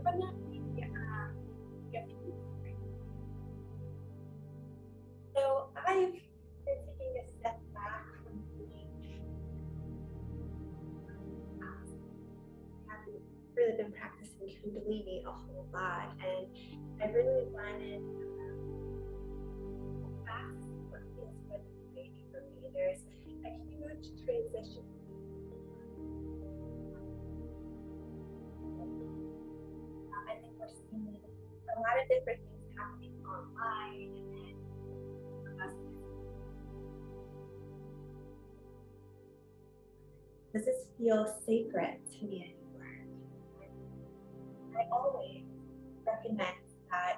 definitely get so I've been taking a step back from being haven't really been practicing Kundalini a whole lot, and I really wanted back to see what feels good and great for me. There's a huge transition. I think we're seeing a lot of different things happening online, and does this feel sacred to me anymore? I always recognize that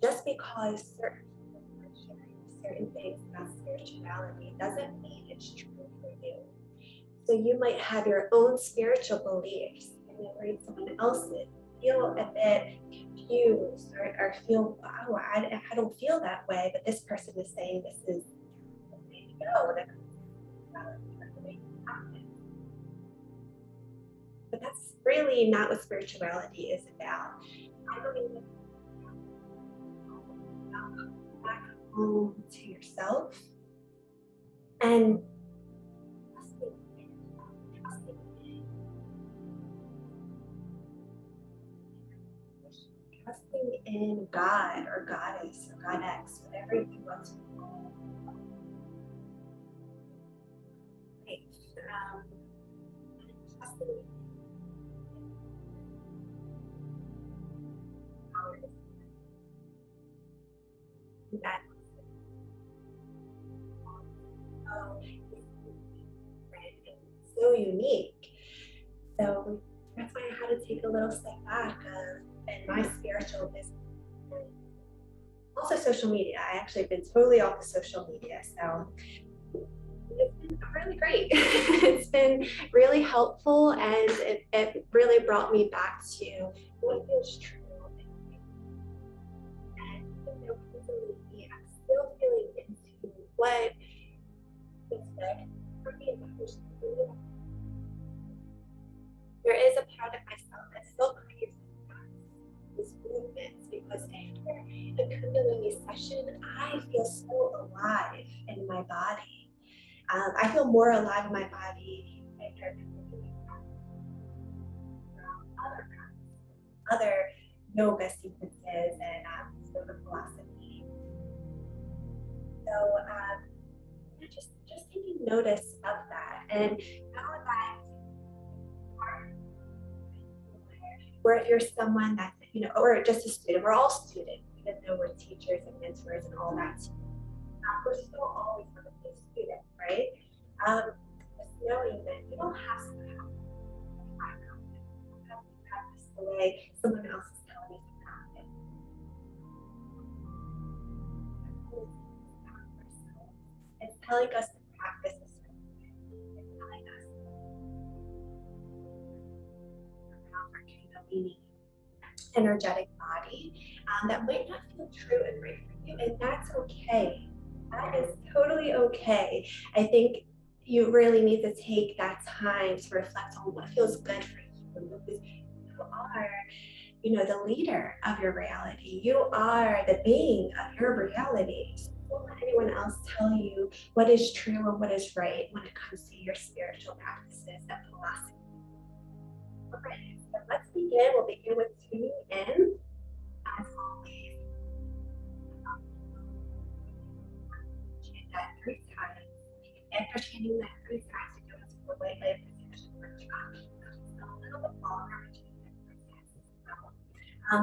just because certain people are sharing certain things about spirituality doesn't mean it's true for you. So you might have your own spiritual beliefs, and then read someone else's, feel a bit confused, or feel, oh, I don't feel that way, but this person is saying this is the way to go. But that's really not what spirituality is about. I believe it's about back home to yourself and trusting in God or Goddess or Goddess, whatever you want to call it. Trusting in that. So unique. So that's why I had to take a little step back in my spiritual business. Also social media. I actually been totally off of social media. So it's been really great. It's been really helpful, and it really brought me back to what feels true. And I'm still feeling into what is good for me. There is a part of myself that still craves these movements, because after a Kundalini session, I feel so alive in my body. I feel more alive in my body after other yoga sequences and yoga philosophy. So just taking notice of that, and know that or if you're someone that's, or just a student, we're all students, even though we're teachers and mentors and all that. We're still always going to be a student, right? Just knowing that you don't have to practice the way someone else is telling you to practice. It's telling us to practice a certain way. It's telling us around our Kundalini energetic body that might not feel true and right for you, and that's okay. That is totally okay. I think you really need to take that time to reflect on what feels good for you, because you are, the leader of your reality. You are the being of your reality. So don't let anyone else tell you what is true and what is right when it comes to your spiritual practices and philosophy. Okay, so let's begin. We'll begin with tuning in. As always, chant that 3 times. After chanting that 3 times, you go into the white light protection workshop. A little bit longer.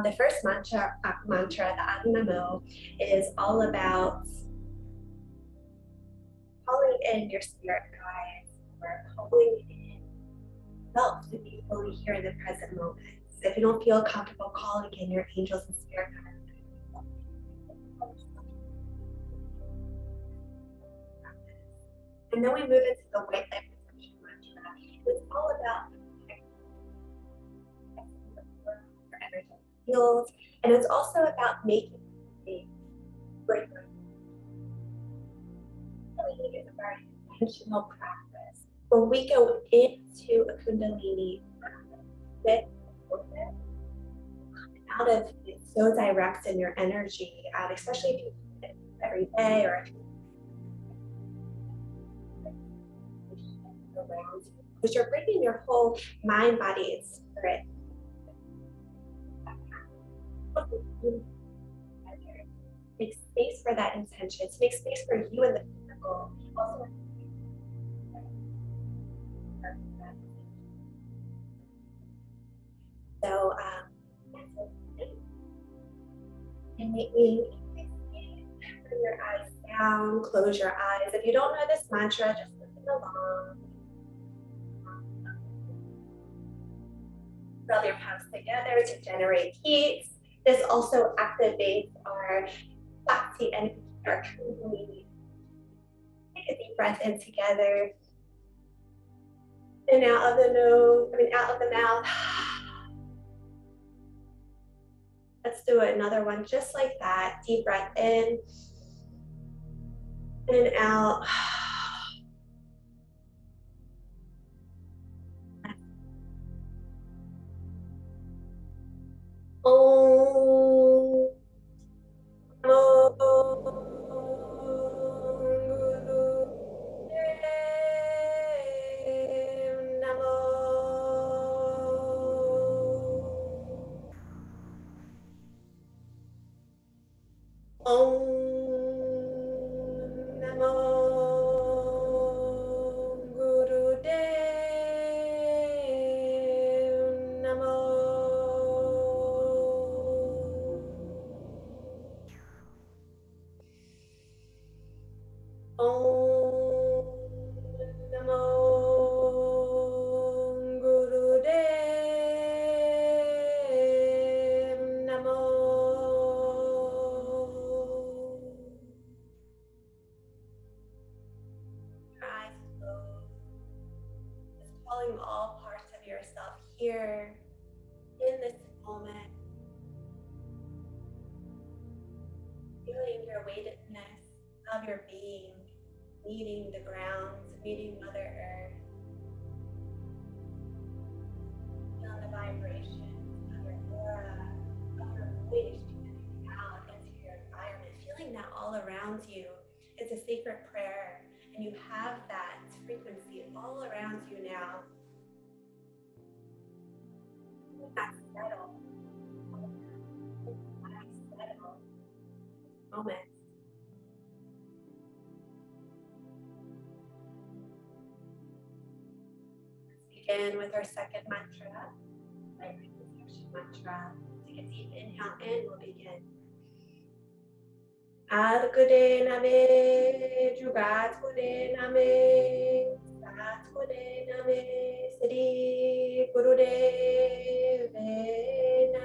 The first mantra, the Namo, is all about calling in your spirit guides, or calling in yourself to be fully here in the present moment. So if you don't feel comfortable calling in your angels and spirit guides, and then we move into the white light protection mantra. It's all about your energy field, and it's also about making a great life. Kundalini is a very intentional practice. When we go into a Kundalini practice with out of it so direct in your energy, especially if you do it every day or if you around you, because you're bringing your whole mind, body, and spirit. Make space for that intention. To make space for you and the physical. Also, so and maybe bring your eyes down, close your eyes. If you don't know this mantra, just listen along. Rub your palms together to generate heat. This also activates our Bhakti energy, our Kundalini. Take a deep breath in together. And out of the nose, out of the mouth. Let's do another one just like that. Deep breath in and out. Om Namo Om Namo Gurudev Namo. Om Namo Gurudev Namo. Your eyes closed. Just calling all parts of yourself here in this moment. Feeling your weightedness of your being, meeting the ground, meeting Mother Earth. Feel the vibration of your aura, of your voice coming out into your environment. Feeling that all around you. It's a sacred prayer, and you have that frequency all around you now. That's settled. Settled. Moment. Begin with our second mantra, vibration mantra. Take a deep inhale in, we'll begin. Adkude name, Jugatkude name, Satkude name, Sri Gurudev name.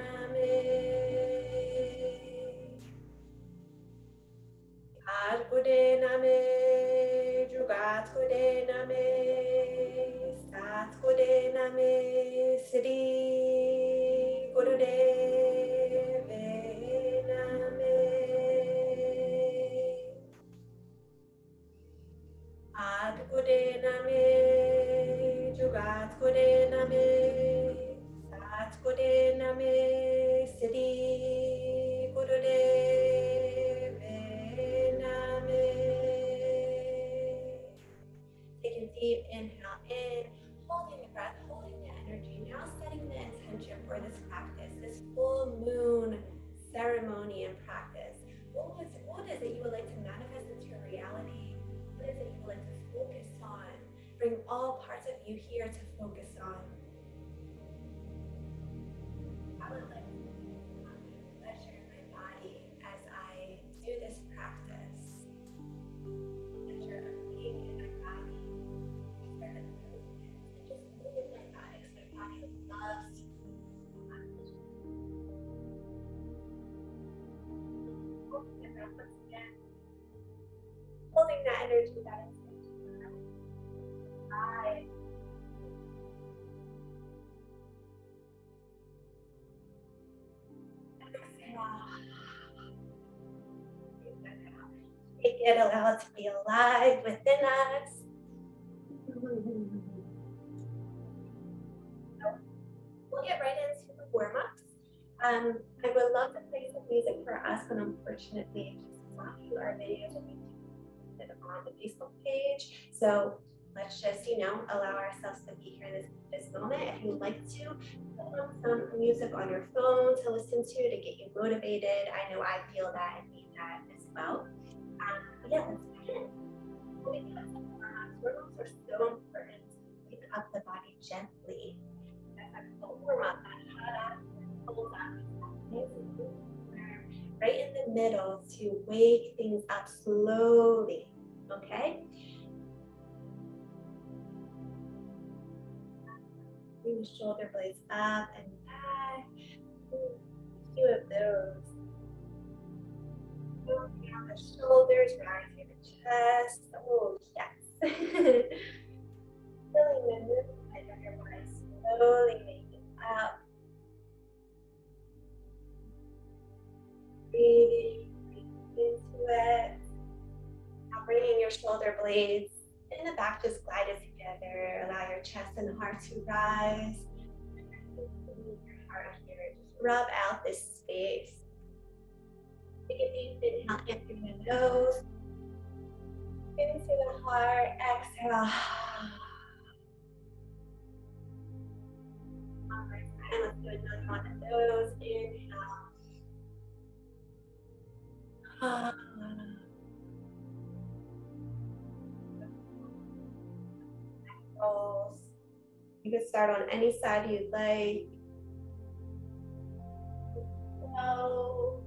Adkude name, Jugatkude name, Satkude name, Sri Gurudev name. Adkude name, Jugatkude name, Satkude name, Sri Gurudev name. Take a deep inhale in, holding the breath, holding the energy. Now setting the intention for this practice, this full moon ceremony and practice. What is it you would like to manifest into your reality? What is it you would like to focus on? Bring all parts of you here to focus on. I would like to pleasure my body as I do this practice. Pleasure of being in my body. And just moving my body because my body loves to holding the breath once again. Holding that energy, that intention. Take it, allow it to be alive within us. We'll get right into the warm-ups. I'm music for us, but unfortunately, it's not through our videos when we do it on the Facebook page. So let's just, allow ourselves to be here this moment. If you'd like to, put on some music on your phone to listen to get you motivated. I know I feel that and need that as well. But yeah, let's begin. Hormones are so important to wake up the body gently. That's a cold warm up, that hot up, cold up, right in the middle to wake things up slowly. Okay? Bring the shoulder blades up and back. Two of those. Moving out the shoulders, rising the chest. Oh, yes. Feeling the movement of your body slowly making up. Breathing into it. Now bringing your shoulder blades in the back, just glide it together. Allow your chest and heart to rise. Your heart here, just rub out this space. Take a deep inhale in through the nose. Into the heart, exhale. Alright, and let's do another one of those. Inhale. Rolls. You can start on any side you'd like. Slow.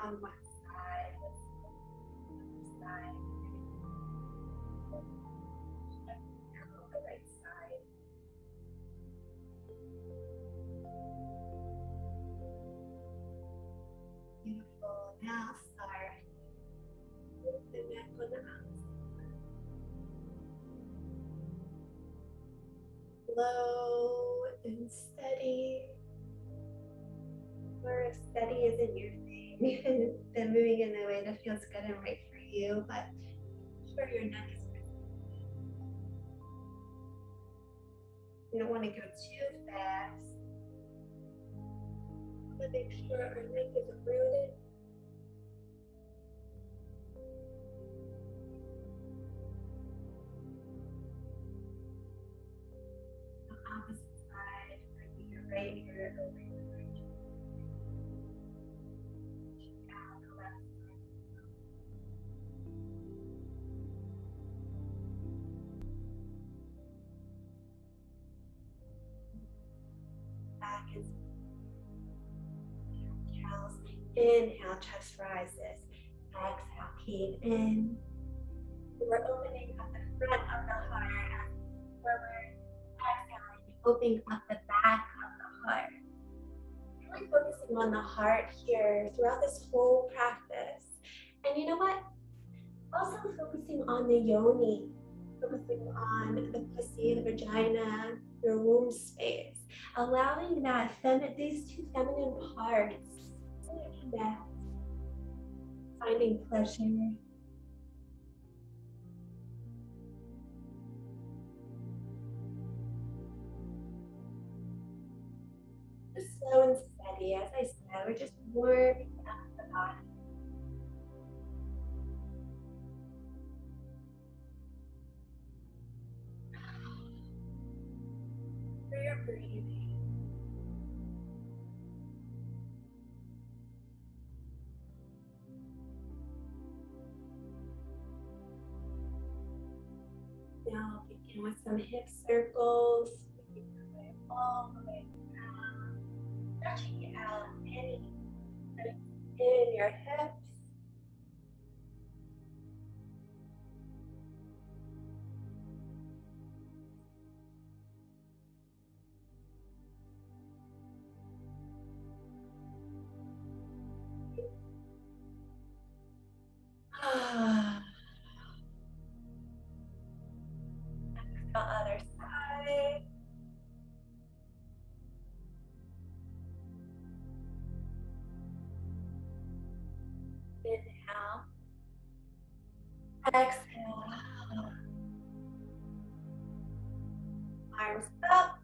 On one side, the right side. Beautiful. Now start with the neck on the outside. Slow and steady. Or if steady isn't your thing, then moving in a way that feels good and right for you, but sure your neck is good. You don't want to go too fast. But make sure our neck is rooted. The opposite side, bringing your right ear over your right shoulder. Out the left side. Back and cows. Inhale, chest rises. Exhale, cave in. We're opening up the front of the heart. Forward. Exhaling, opening up the back of the heart. Really focusing on the heart here throughout this whole practice. And you know what? Also focusing on the yoni, focusing on the pussy, the vagina, your womb space, allowing that these two feminine parts to connect, finding pleasure. Just slow and steady, as I said, we're just warming up the body. For your breathing. Now begin with some hip circles. All the way down. Stretching out any in your hips. okay. Inhale. Exhale. Arms up.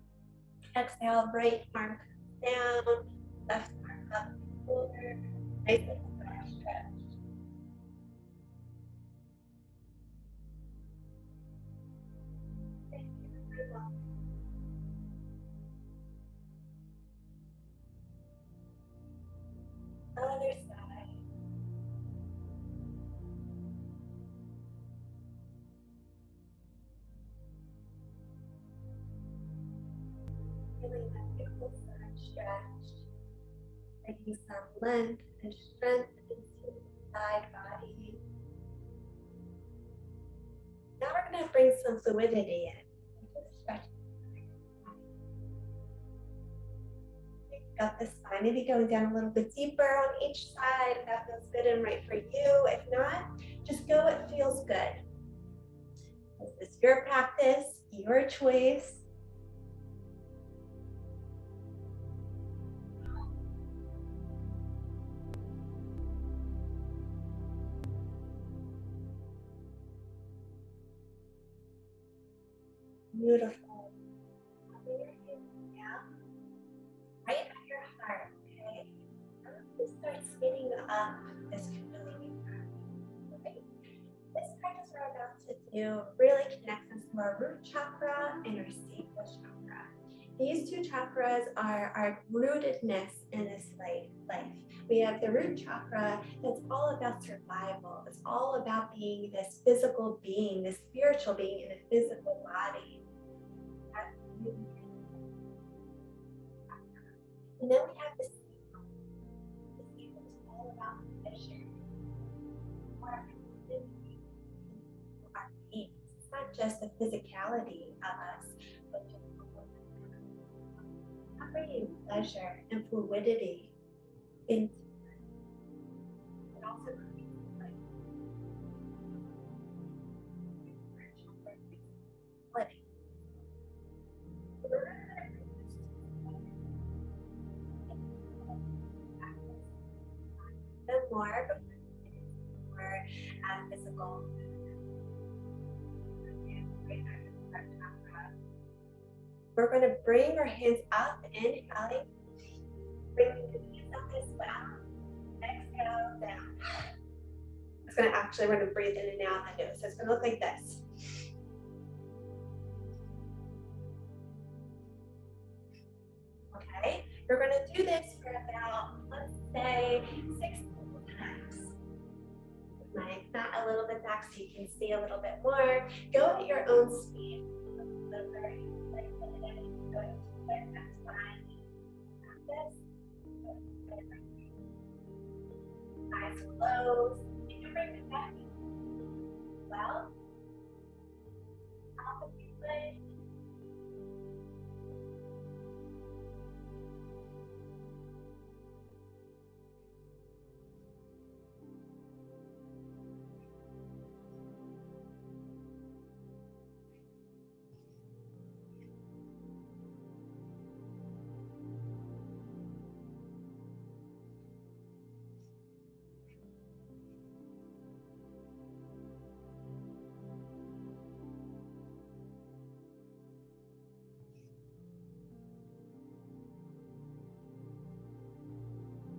Exhale, right arm comes down, left arm up and forward. Nice little back stretch. Thank you very much. Other side. Feeling that beautiful side stretch. Bringing some length and strength into the side body. Now we're going to bring some fluidity in. Just stretch. Got the spine, maybe going down a little bit deeper on each side if that feels good and right for you. If not, just go what feels good. This is your practice, your choice. Beautiful. Bring your hands down, right at your heart, okay? Just start spinning up this Kundalini practice, okay? This practice we're about to do really connects us to our root chakra and our sacral chakra. These two chakras are our rootedness in this life. We have the root chakra that's all about survival. It's all about being this physical being, this spiritual being in a physical body. And then we have the sacral. The sacral is all about vision, our being. It's not just the physicality of us, but just bringing pleasure and fluidity into it. It also creates like fluidity. The more physical. We're going to bring our hands up, inhaling, bringing the knees up as well. Exhale, down. We're going to breathe in and out the nose. So it's going to look like this. Okay, you're going to do this for about, let's say, 6 times. My mat a little bit back so you can see a little bit more. Go at your own speed. Eyes closed. You can bring it back. Well, top of your leg.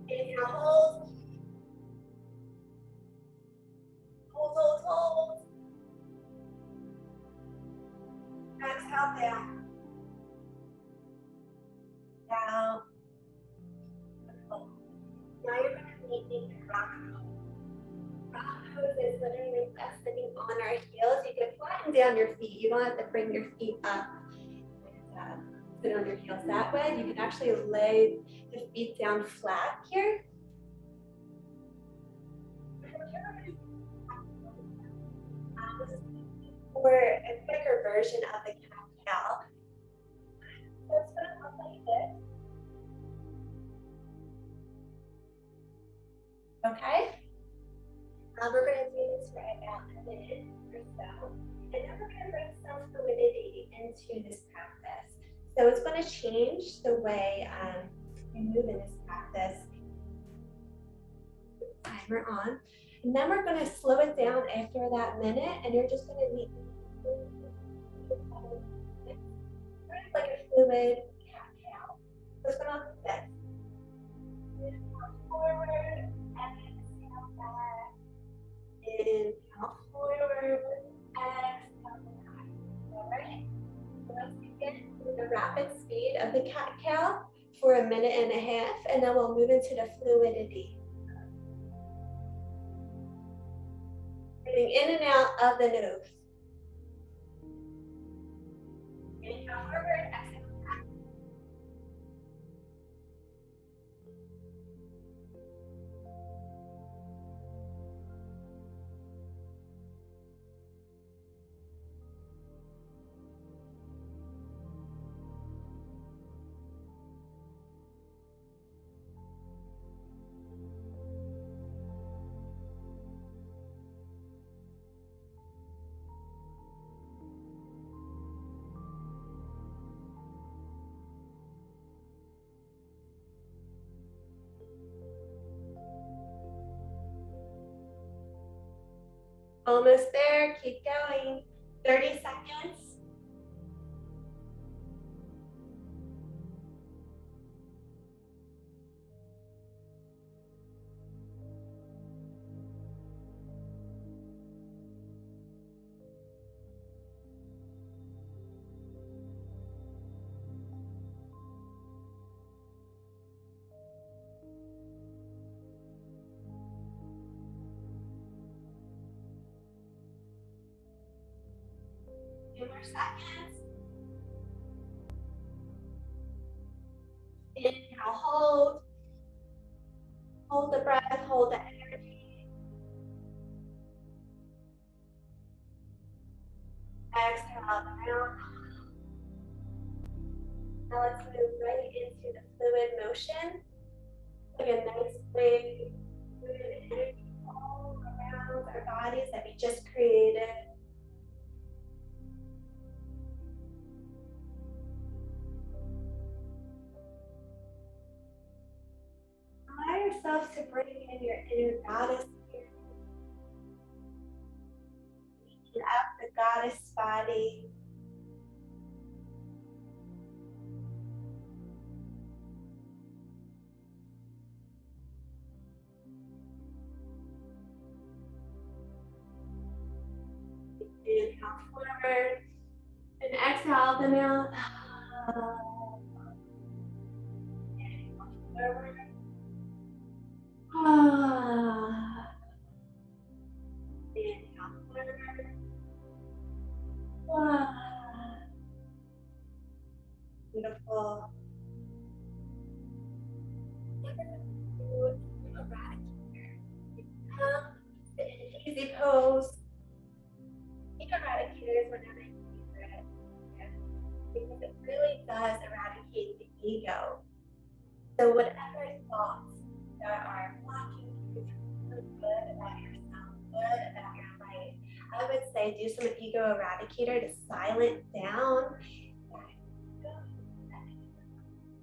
Inhale, hold. Hold. Exhale, down. Down. Hold. Now you're going to meet the rock pose. Rock pose is literally us sitting on our heels. You can flatten down your feet. You don't have to bring your feet up and sit on your heels that way. You can actually lay the feet down flat here. Or a quicker version of the cat-cow. So it's going to look like this. Okay? We're going to do this for about a minute or so. And then we're going to bring some fluidity into this practice. So it's going to change the way you move in this practice. Timer on. And then we're going to slow it down after that minute, and you're just going to be like a fluid cat cow. So it's going to look like this. Forward, exhale back. Inhale forward, exhale back. All right. Let's begin with the rapid speed of the cat cow for a minute and a half, and then we'll move into the fluidity. Breathing in and out of the nose. Inhale forward, exhale back. Almost there, keep going. 30 seconds. Few more seconds. Inhale, hold. Hold the breath, hold the energy. Exhale down. Now let's move right into the fluid motion. Like a nice wave, fluid energy all around our bodies that we just created. Allow yourself to bring in your inner goddess here. Waking up the goddess body. Inhale forward and exhale them out. Inhale forward. Inhale forward. Beautiful. Come, sit in an easy pose. Eradicate is one of my favorite because it really does eradicate the ego. So whatever thoughts that are blocking you to feel good about yourself, good about your life, I would say do some ego eradicator to silence down.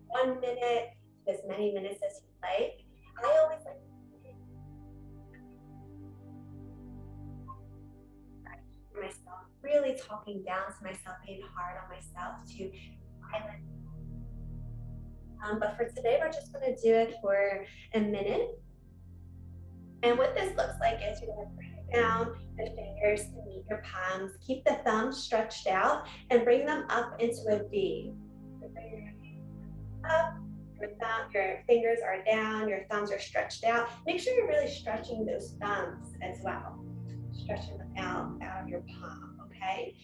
1 minute, as many minutes as you like. I always like myself, really talking down to myself, being hard on myself to silence. But for today, we're just going to do it for a minute. And what this looks like is you're going to bring down the fingers to meet your palms. Keep the thumbs stretched out and bring them up into a V. So bring your hands up, your fingers are down, your thumbs are stretched out. Make sure you're really stretching those thumbs as well. Stretching them out of your palm, okay?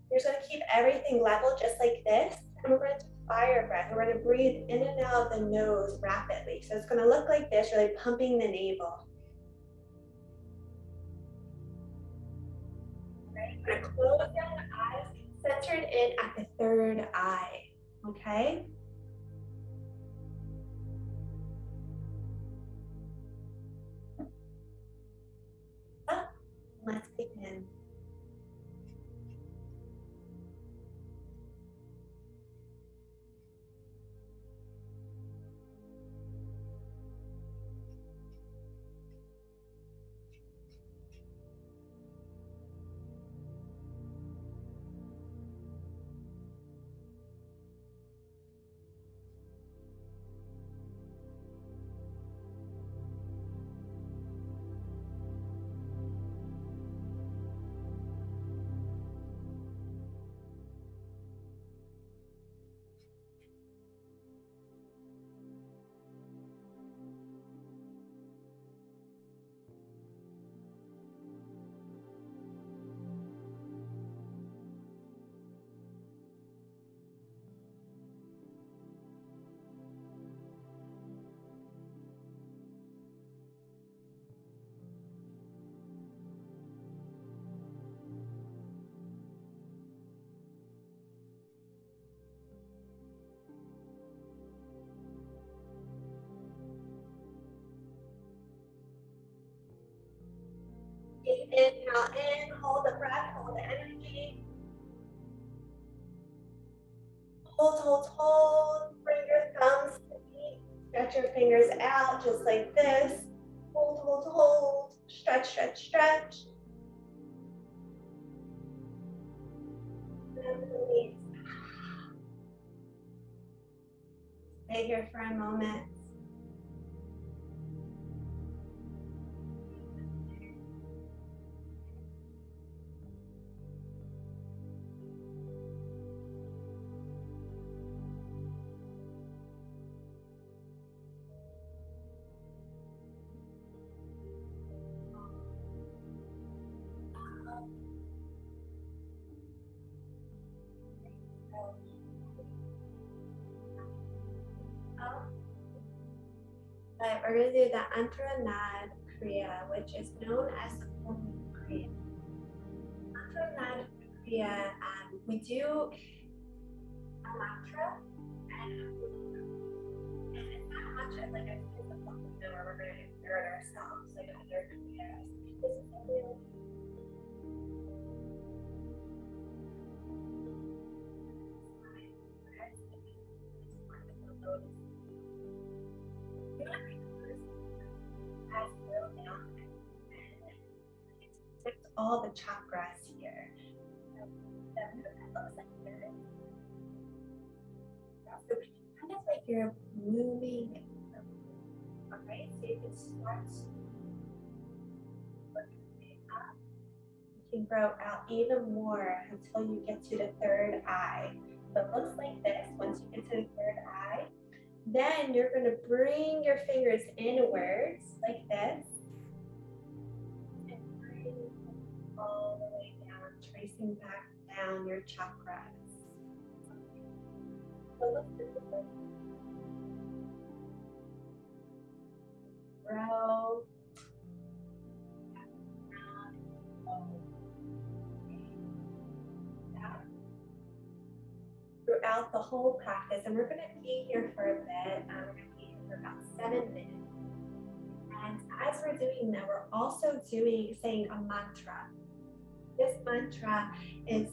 You're just going to keep everything level just like this. And we're going to do fire breath. We're going to breathe in and out of the nose rapidly. So it's going to look like this, really pumping the navel. Right? We're going to close down the eyes, centered in at the third eye, okay? Let's begin. Inhale in, hold the breath, hold the energy. Hold, hold, hold. Bring your thumbs to meet. Stretch your fingers out just like this. Hold, hold, hold. Stretch, stretch, stretch. And release. Stay here for a moment. But we're going to do the Antranad Kriya, which is known as the Holy Kriya. Antranad Kriya, we do a mantra, and it's not much like a physical window where we're going to exert ourselves like other Kriyas. This is a real all the chakras here. So kind of like you're moving, alright? So you can start looking up. You can grow out even more until you get to the third eye. So it looks like this. Once you get to the third eye, then you're going to bring your fingers inwards like this. And bring all the way down, tracing back down your chakras. So look at this. Grow. Throughout the whole practice, and we're going to be here for a bit. We're going to be here for about 7 minutes. And as we're doing that, we're also saying a mantra. This mantra is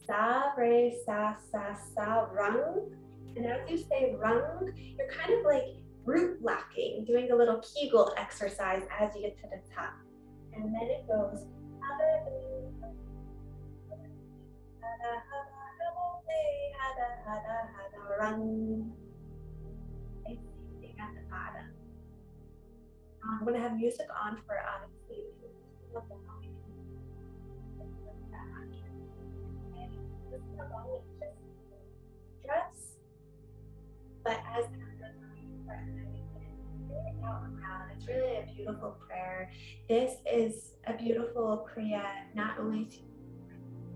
sa re sa sa sa rung. And as you say rung, you're kind of like root locking, doing a little Kegel exercise as you get to the top. And then it goes rung. At the bottom. I'm going to have music on for obviously stress, but as it's really a beautiful prayer. This is a beautiful kriya, not only to,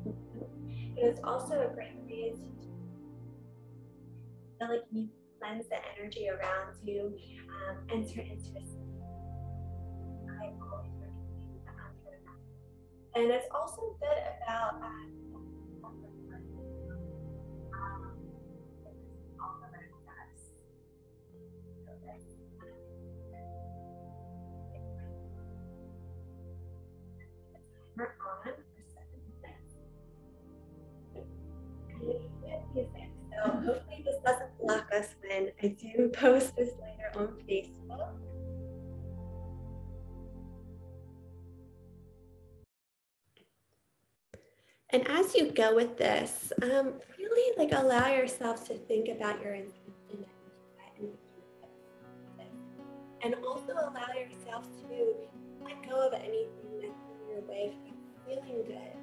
but it's also a great kriya to feel like you cleanse the energy around you, enter into a I always recommend the and it's also good about all around us. So that's we're on for 7 minutes. So hopefully this doesn't block us when I do post this later on Facebook. And as you go with this, really like allow yourself to think about your intention and also allow yourself to let go of anything that's in your way from feeling good.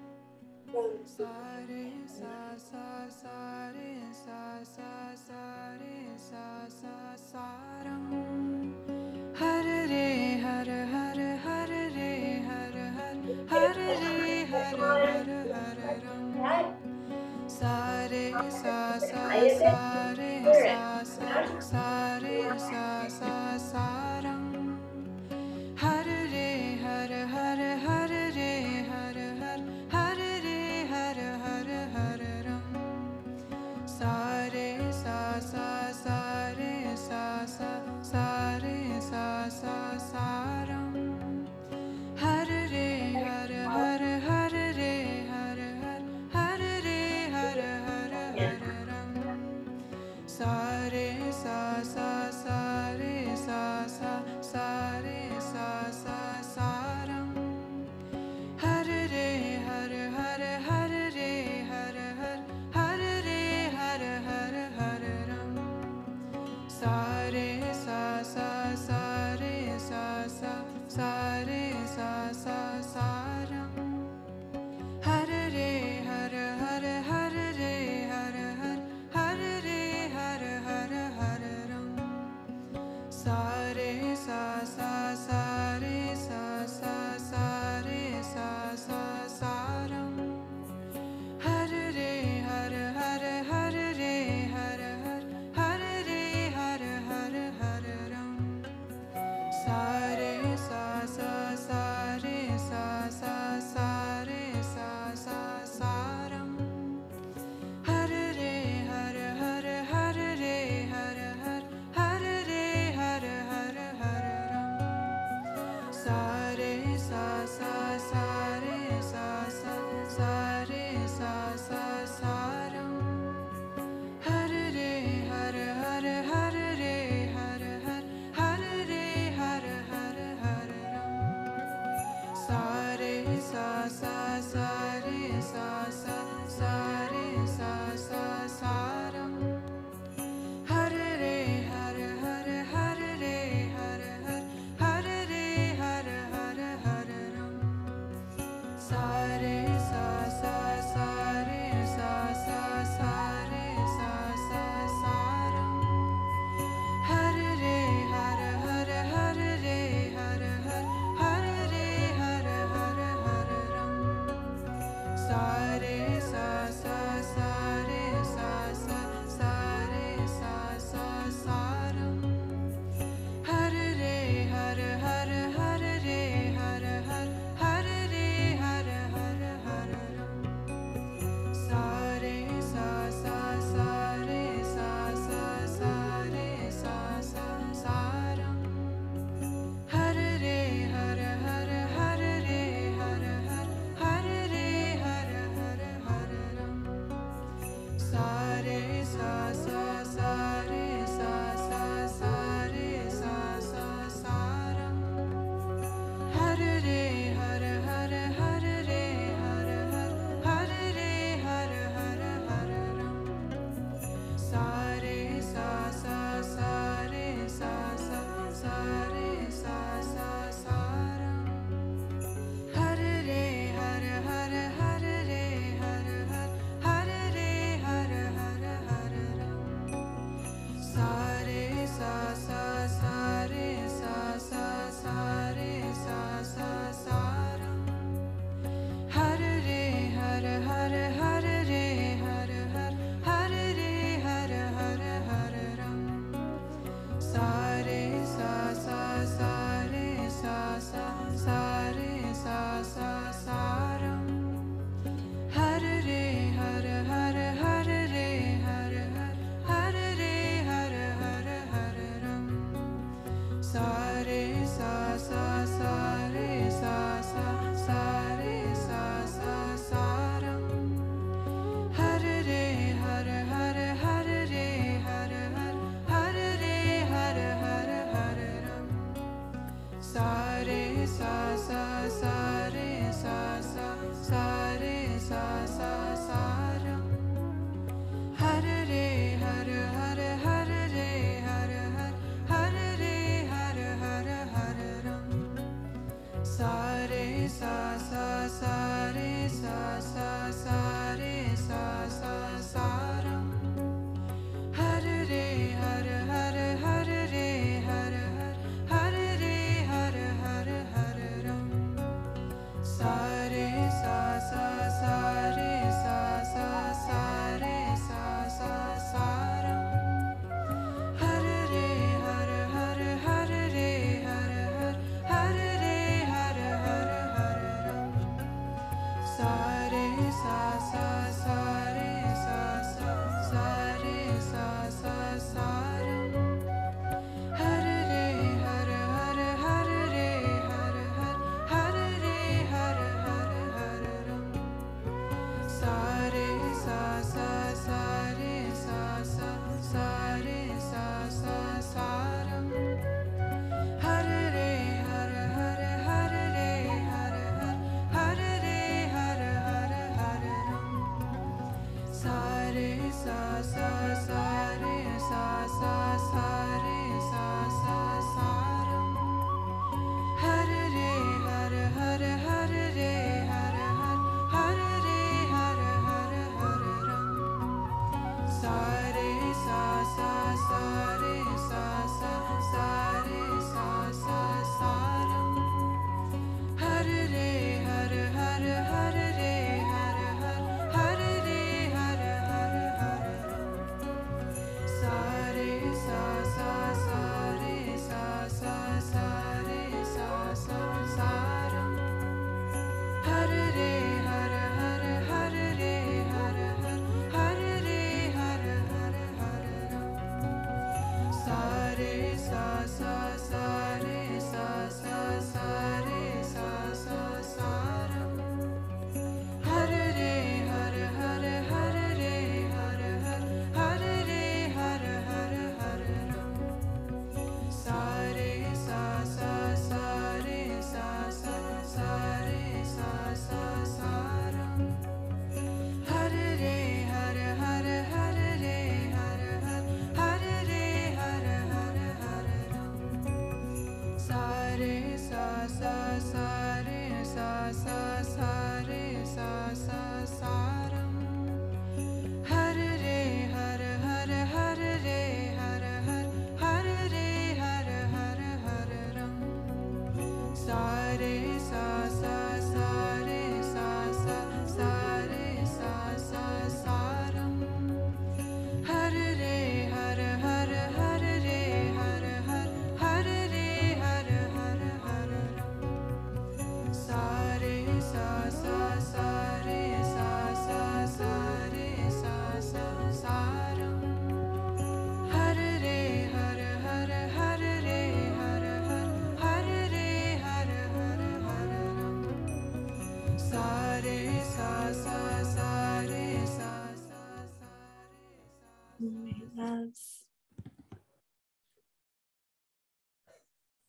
My loves.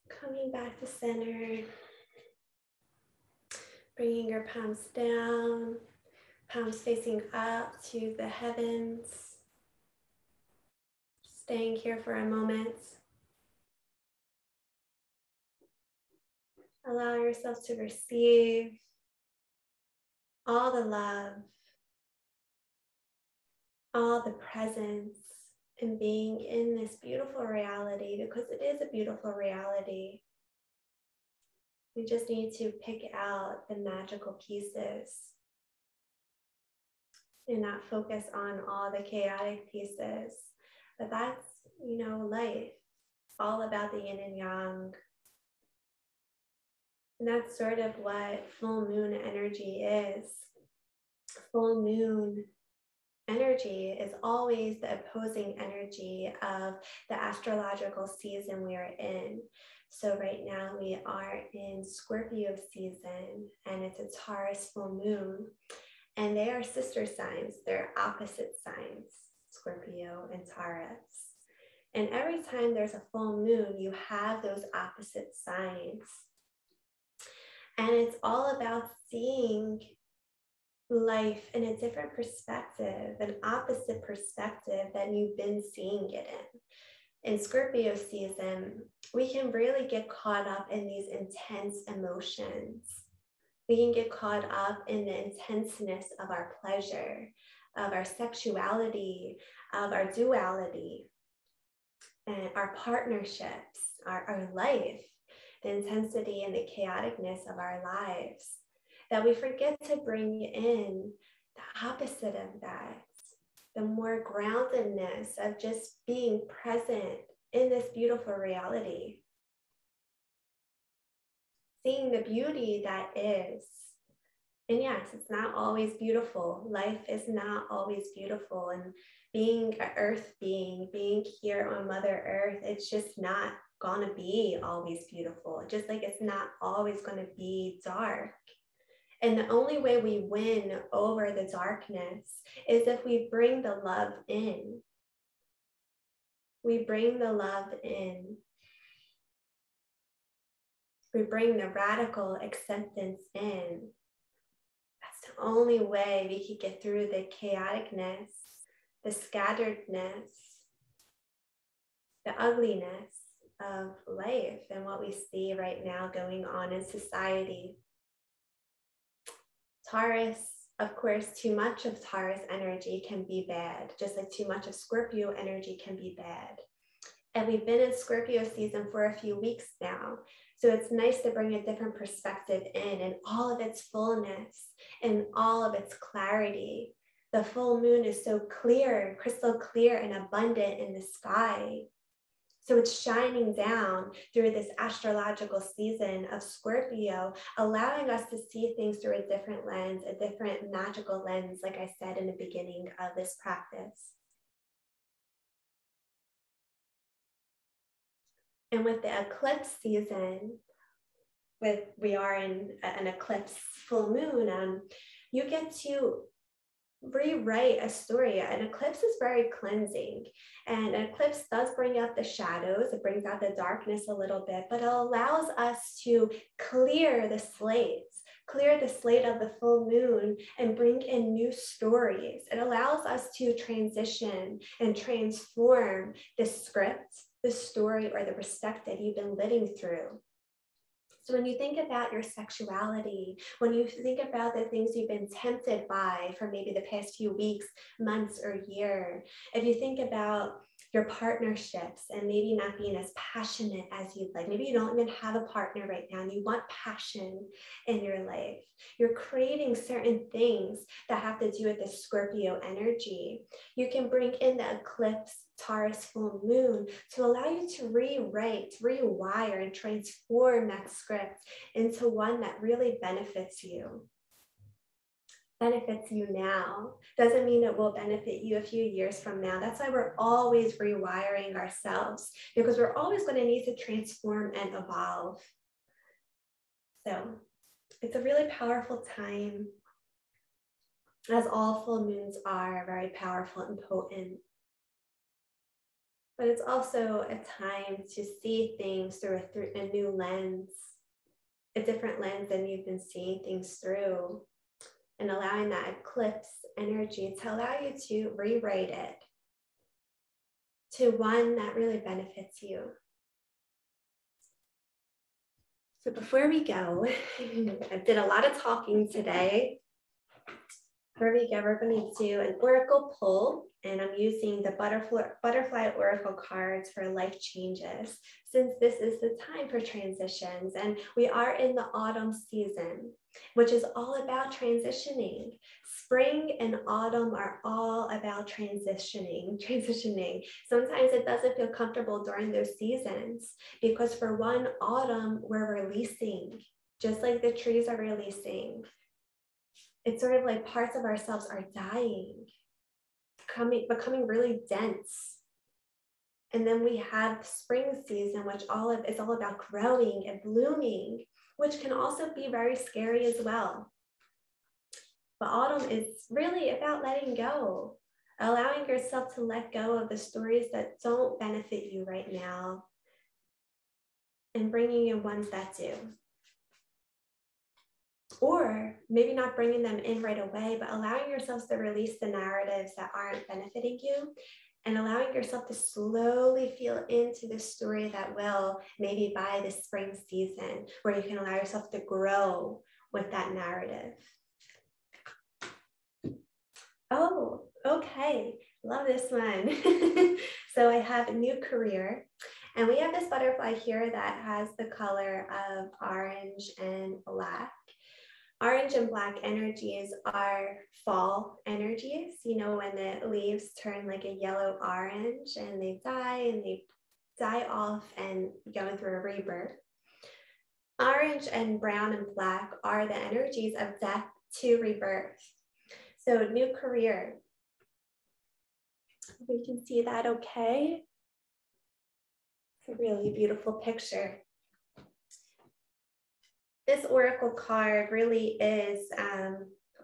Coming back to center. Bringing your palms down, palms facing up to the heavens. Staying here for a moment. Allow yourself to receive all the love, all the presence, and being in this beautiful reality, because it is a beautiful reality. We just need to pick out the magical pieces and not focus on all the chaotic pieces. But that's, life. All about the yin and yang. And that's sort of what full moon energy is. Full moon energy is always the opposing energy of the astrological season we are in. So right now we are in Scorpio season, and it's a Taurus full moon. And they are sister signs. They're opposite signs, Scorpio and Taurus. And every time there's a full moon, you have those opposite signs. And it's all about seeing life in a different perspective, an opposite perspective than you've been seeing it in. In Scorpio season, we can really get caught up in these intense emotions. We can get caught up in the intenseness of our pleasure, of our sexuality, of our duality, and our partnerships, our life, the intensity and the chaoticness of our lives, that we forget to bring in the opposite of that, the more groundedness of just being present in this beautiful reality, seeing the beauty that is. And yes, it's not always beautiful. Life is not always beautiful. And being an earth being here on Mother Earth, it's just not gonna be always beautiful. Just like it's not always gonna be dark. And the only way we win over the darkness is if we bring the love in. We bring the love in. We bring the radical acceptance in. That's the only way we could get through the chaoticness, the scatteredness, the ugliness of life and what we see right now going on in society. Taurus, of course, too much of Taurus energy can be bad, just like too much of Scorpio energy can be bad. And we've been in Scorpio season for a few weeks now. So it's nice to bring a different perspective in and all of its fullness and all of its clarity. The full moon is so clear, crystal clear and abundant in the sky. So it's shining down through this astrological season of Scorpio, allowing us to see things through a different lens, a different magical lens, like I said in the beginning of this practice. And with the eclipse season, we are in an eclipse full moon, you get to rewrite a story. An eclipse is very cleansing, and an eclipse does bring out the shadows. It brings out the darkness a little bit, but it allows us to clear the slate of the full moon and bring in new stories. It allows us to transition and transform the script, the story, or the perspective you've been living through. So when you think about your sexuality, when you think about the things you've been tempted by for maybe the past few weeks, months, or year, if you think about your partnerships and maybe not being as passionate as you'd like, maybe you don't even have a partner right now and you want passion in your life, you're creating certain things that have to do with the Scorpio energy. You can bring in the eclipse Taurus full moon to allow you to rewrite, rewire, and transform that script into one that really benefits you now. Doesn't mean it will benefit you a few years from now. That's why we're always rewiring ourselves, because we're always going to need to transform and evolve. So it's a really powerful time. as all full moons are very powerful and potent. But it's also a time to see things through a new lens, a different lens than you've been seeing things through, and allowing that eclipse energy to allow you to rewrite it to one that really benefits you. So before we go, I did a lot of talking today. Before we go, we're going to do an oracle pull, and I'm using the butterfly oracle cards for life changes, since this is the time for transitions, and we are in the autumn season, which is all about transitioning. Spring and autumn are all about transitioning. Sometimes it doesn't feel comfortable during those seasons because for one, autumn, we're releasing, just like the trees are releasing. It's sort of like parts of ourselves are dying, becoming really dense. And then we have spring season, which is all about growing and blooming, which can also be very scary as well. But autumn is really about letting go, allowing yourself to let go of the stories that don't benefit you right now and bringing in ones that do. Or maybe not bringing them in right away, but allowing yourselves to release the narratives that aren't benefiting you and allowing yourself to slowly feel into the story that will, maybe by the spring season, where you can allow yourself to grow with that narrative. Oh, okay. Love this one. So I have a new career, and we have this butterfly here that has the color of orange and black. Orange and black energies are fall energies, you know, when the leaves turn like a yellow orange and they die off and going through a rebirth. Orange and brown and black are the energies of death to rebirth. So new career. We can see that okay. It's a really beautiful picture. This oracle card really is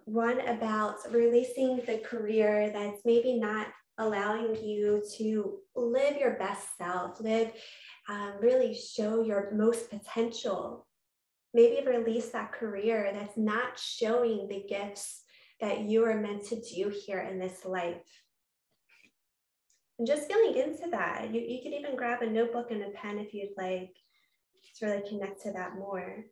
one about releasing the career that's maybe not allowing you to live your best self, really show your most potential. Maybe release that career that's not showing the gifts that you are meant to do here in this life. And just feeling into that, you could even grab a notebook and a pen if you'd like to really connect to that more.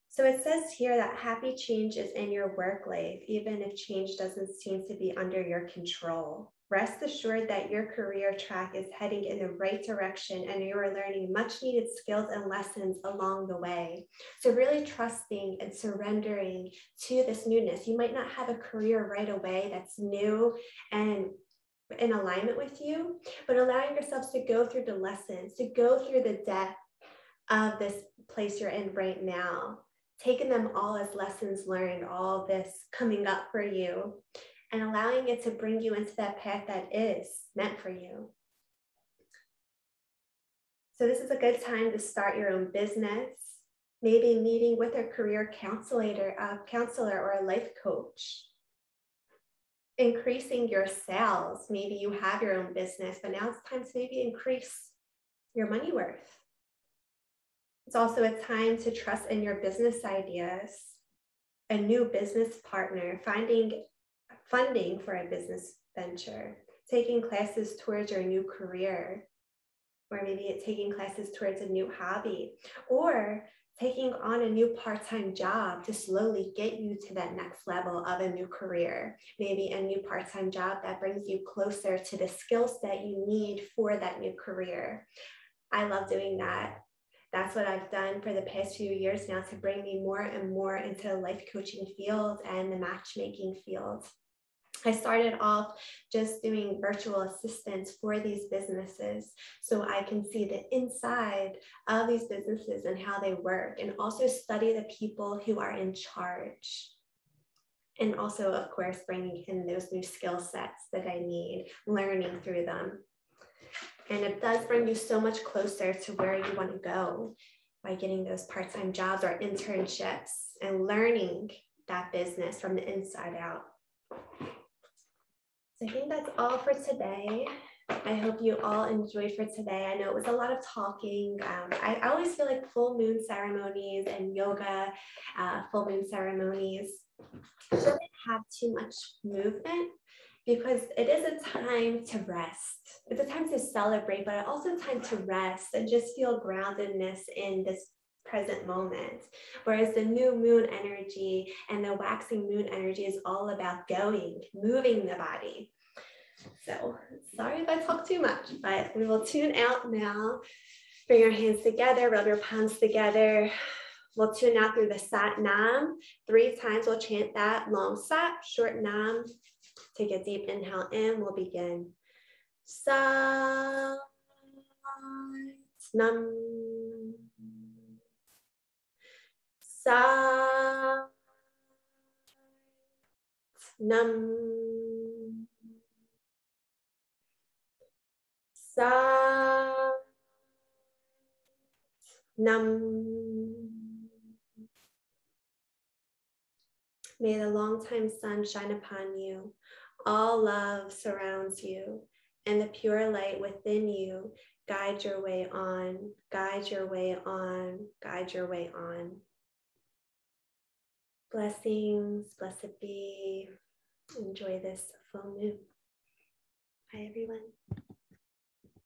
So it says here that happy change is in your work life, even if change doesn't seem to be under your control. Rest assured that your career track is heading in the right direction and you are learning much needed skills and lessons along the way. So really trusting and surrendering to this newness. You might not have a career right away that's new and in alignment with you, but allowing yourselves to go through the lessons, to go through the depth of this place you're in right now. Taking them all as lessons learned, all this coming up for you, and allowing it to bring you into that path that is meant for you. So this is a good time to start your own business, maybe meeting with a career counselor or a life coach. Increasing your sales. Maybe you have your own business, but now it's time to maybe increase your money worth. It's also a time to trust in your business ideas, a new business partner, finding funding for a business venture, taking classes towards your new career, or maybe taking classes towards a new hobby, or taking on a new part-time job to slowly get you to that next level of a new career, maybe a new part-time job that brings you closer to the skill set you need for that new career. I love doing that. That's what I've done for the past few years now to bring me more and more into the life coaching field and the matchmaking field. I started off just doing virtual assistance for these businesses so I can see the inside of these businesses and how they work, and also study the people who are in charge. And also, of course, bringing in those new skill sets that I need, learning through them. And it does bring you so much closer to where you want to go by getting those part-time jobs or internships and learning that business from the inside out. So I think that's all for today. I hope you all enjoyed for today. I know it was a lot of talking. I always feel like full moon ceremonies and yoga, full moon ceremonies shouldn't have too much movement because it is a time to rest. It's a time to celebrate, but also a time to rest and just feel groundedness in this present moment. Whereas the new moon energy and the waxing moon energy is all about going, moving the body. So sorry if I talk too much, but we will tune out now. Bring your hands together, rub your palms together. We'll tune out through the Sat Nam. 3 times we'll chant that long Sat, short Nam. Take a deep inhale in. We'll begin. Sat Nam. Sat Nam. Sat Nam. May the long-time sun shine upon you. All love surrounds you, and the pure light within you guide your way on, guide your way on, guide your way on. Blessings, blessed be. Enjoy this full moon. Bye, everyone.